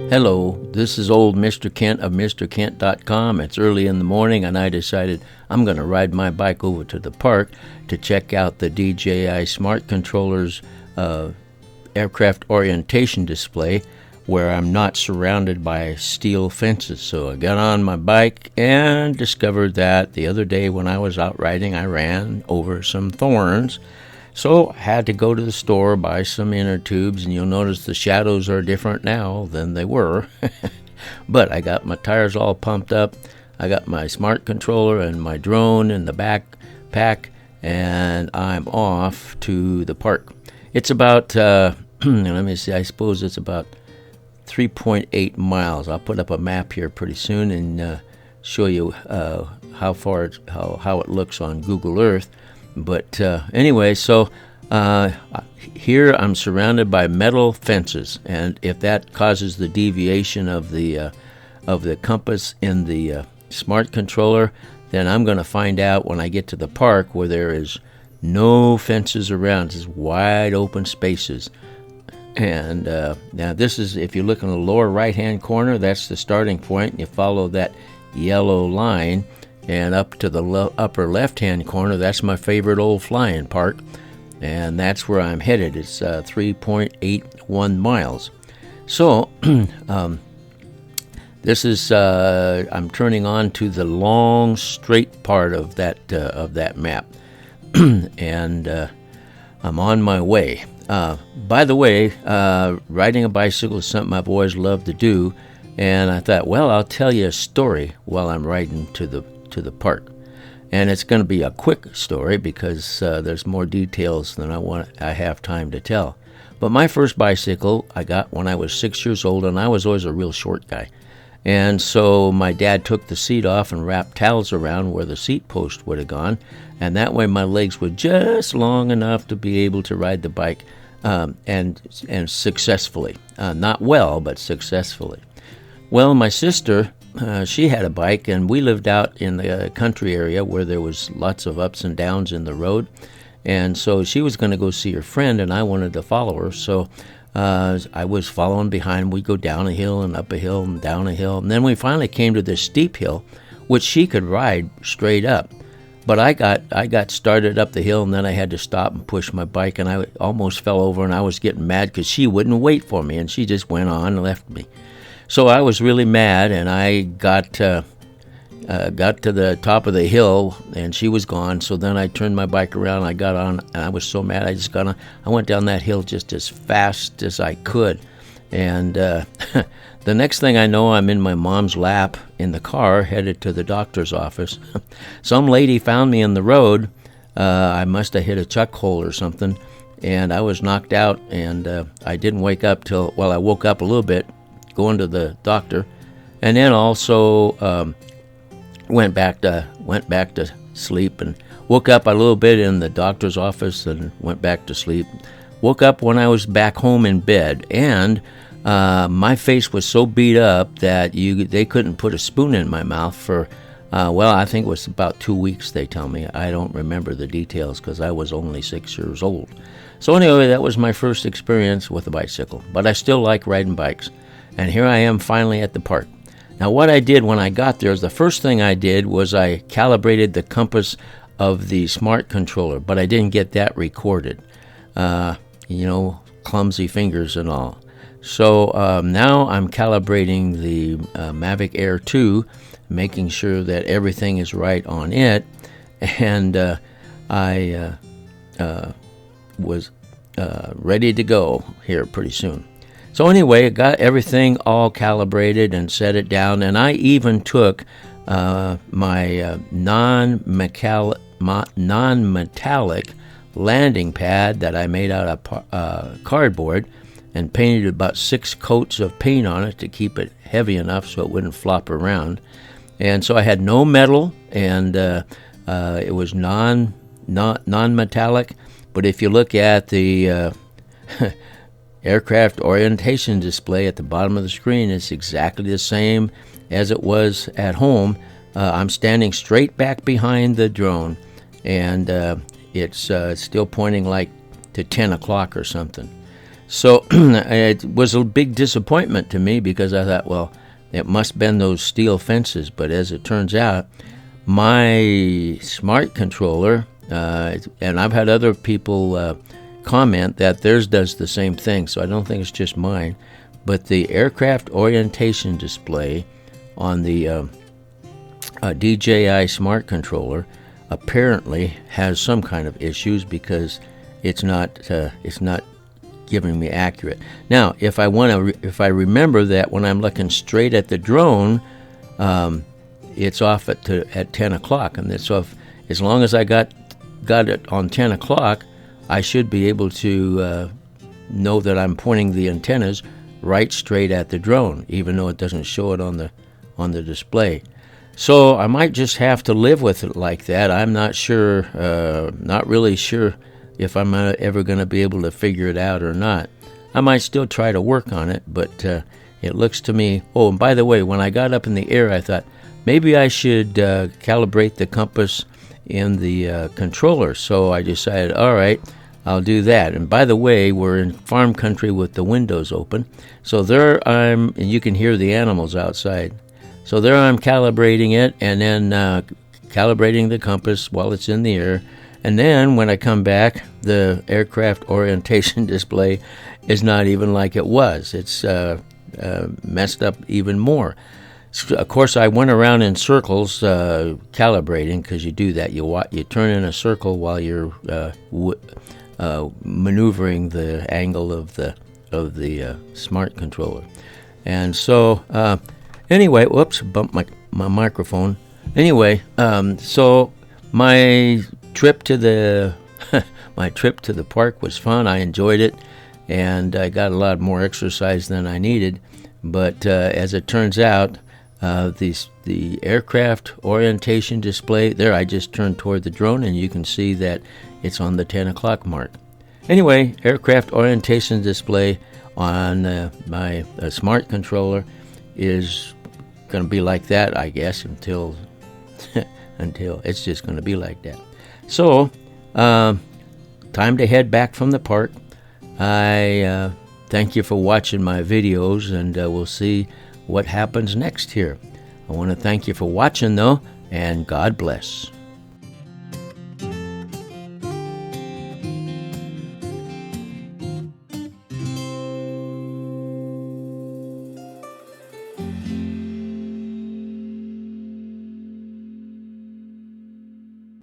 Hello, this is old Mr. Kent of MrKent.com. It's early in the morning, and I decided I'm going to ride my bike over to the park to check out the DJI Smart Controller's aircraft orientation display, where I'm not surrounded by steel fences. So I got on my bike and discovered that the other day when I was out riding, I ran over some thorns. So I had to go to the store, buy some inner tubes, and you'll notice the shadows are different now than they were. But I got my tires all pumped up. I got my smart controller and my drone in the backpack, and I'm off to the park. It's about, let me see, I suppose it's about 3.8 miles. I'll put up a map here pretty soon and show you how it looks on Google Earth. But anyway, so here I'm surrounded by metal fences, and if that causes the deviation of the compass in the smart controller, then I'm going to find out when I get to the park, where there is no fences around, just wide open spaces. And now this is, if you look in the lower right-hand corner, that's the starting point. You follow that yellow line, and up to the upper left-hand corner, that's my favorite old flying park, and that's where I'm headed. It's 3.81 miles. So this is I'm turning on to the long, straight part of that map, and I'm on my way. By the way, riding a bicycle is something I've always loved to do, and I thought, well, I'll tell you a story while I'm riding to the park. And it's going to be a quick story because there's more details than I have time to tell. But my first bicycle I got when I was 6 years old, and I was always a real short guy. And so my dad took the seat off and wrapped towels around where the seat post would have gone, and that way my legs were just long enough to be able to ride the bike and successfully. Not well, but successfully. Well, my sister, she had a bike, and we lived out in the country area where there was lots of ups and downs in the road, and so she was going to go see her friend, and I wanted to follow her, so I was following behind. We'd go down a hill and up a hill and down a hill, and then we finally came to this steep hill, which she could ride straight up, but I got started up the hill, and then I had to stop and push my bike, and I almost fell over, and I was getting mad because she wouldn't wait for me, and she just went on and left me. So I was really mad, and I got to the top of the hill, and she was gone. So then I turned my bike around, and I got on, and I was so mad. I just got on. I went down that hill just as fast as I could, and the next thing I know, I'm in my mom's lap in the car, headed to the doctor's office. Some lady found me in the road. I must have hit a chuck hole or something, and I was knocked out, and I didn't wake up till, well, I woke up a little bit, going to the doctor, and then also went back to sleep, and woke up a little bit in the doctor's office and went back to sleep. Woke up when I was back home in bed, and my face was so beat up that they couldn't put a spoon in my mouth for well, I think it was about 2 weeks, they tell me. I don't remember the details because I was only 6 years old. So anyway, that was my first experience with a bicycle, but I still like riding bikes. And here I am finally at the park. Now, what I did when I got there is the first thing I did was I calibrated the compass of the smart controller, but I didn't get that recorded. Clumsy fingers and all. So now I'm calibrating the Mavic Air 2, making sure that everything is right on it. And I was ready to go here pretty soon. So anyway, I got everything all calibrated and set it down, and I even took my non-metallic landing pad that I made out of cardboard and painted about 6 coats of paint on it to keep it heavy enough so it wouldn't flop around. And so I had no metal, and it was non-metallic. But if you look at the aircraft orientation display at the bottom of the screen, it's exactly the same as it was at home. I'm standing straight back behind the drone, and it's still pointing like to 10 o'clock or something. So it was a big disappointment to me because I thought, well, it must have been those steel fences. But as it turns out, my smart controller, and I've had other people comment that theirs does the same thing, so I don't think it's just mine. But the aircraft orientation display on the DJI Smart Controller apparently has some kind of issues because it's not giving me accurate. Now, if I remember that when I'm looking straight at the drone, it's off at 10 o'clock, and so as long as I got it on 10 o'clock, I should be able to know that I'm pointing the antennas right straight at the drone, even though it doesn't show it on the display. So I might just have to live with it like that. I'm not sure, not really sure if I'm ever going to be able to figure it out or not. I might still try to work on it, but it looks to me... Oh, and by the way, when I got up in the air, I thought maybe I should calibrate the compass in the controller. So I decided, all right, I'll do that. And by the way, we're in farm country with the windows open. So there and you can hear the animals outside. So there I'm calibrating it, and then calibrating the compass while it's in the air. And then when I come back, the aircraft orientation display is not even like it was. It's messed up even more. So, of course, I went around in circles calibrating, because you do that. You turn in a circle while you're maneuvering the angle of the smart controller. And so anyway, whoops, bumped my microphone. Anyway, so my trip to the park was fun. I enjoyed it, and I got a lot more exercise than I needed. But as it turns out, the aircraft orientation display there, I just turned toward the drone, and you can see that it's on the 10 o'clock mark. Anyway, aircraft orientation display on my smart controller is going to be like that, I guess, until it's just going to be like that. So, time to head back from the park. I thank you for watching my videos, and we'll see what happens next here. I want to thank you for watching, though, and God bless.